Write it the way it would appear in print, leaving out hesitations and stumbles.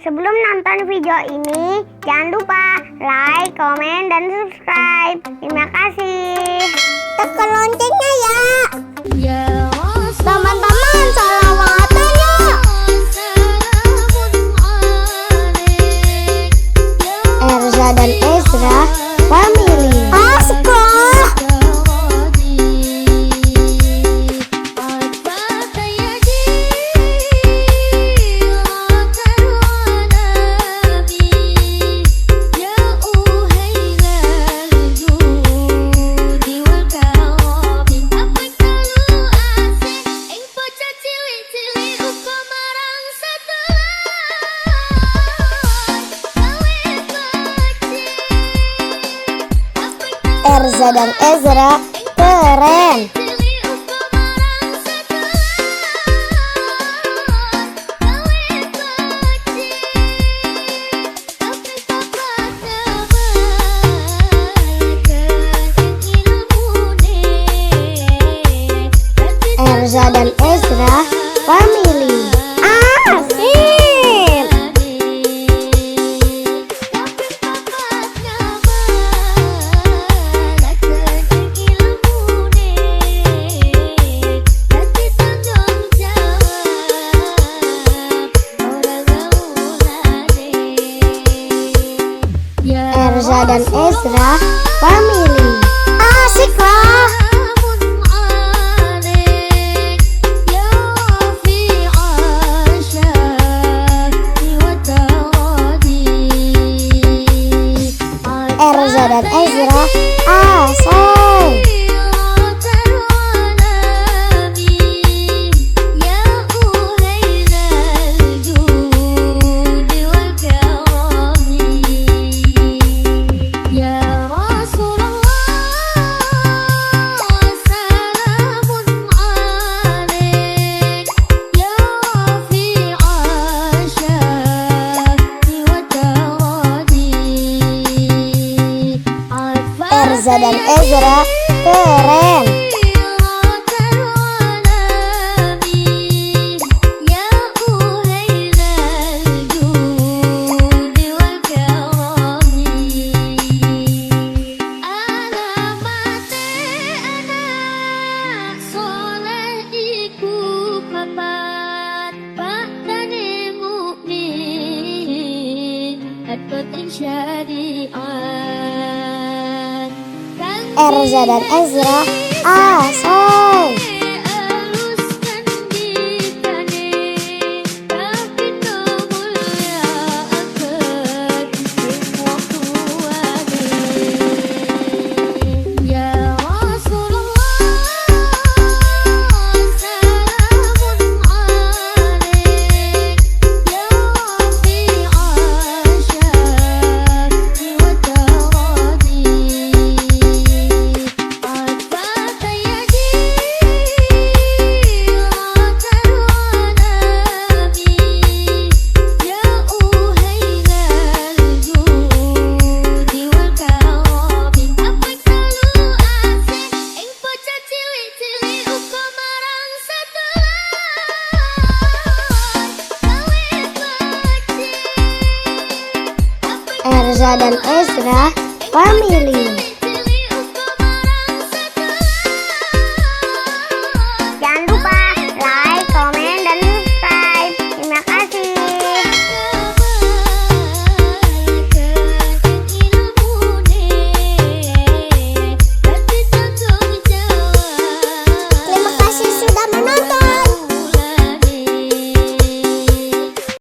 Sebelum nonton video ini, jangan lupa like, komen, dan subscribe. Terima kasih. Tekan loncengnya ya. Teman-teman, salawatan yuk. Erza dan Ezra family. Sekolah. Erza dan Ezra keren. Erza dan Ezra family. Erza dan Ezra family. Asik lah. Erza dan Ezra asik. Erza dan Ezra keren. Erza dan Ezra asik. Erza dan Ezra family.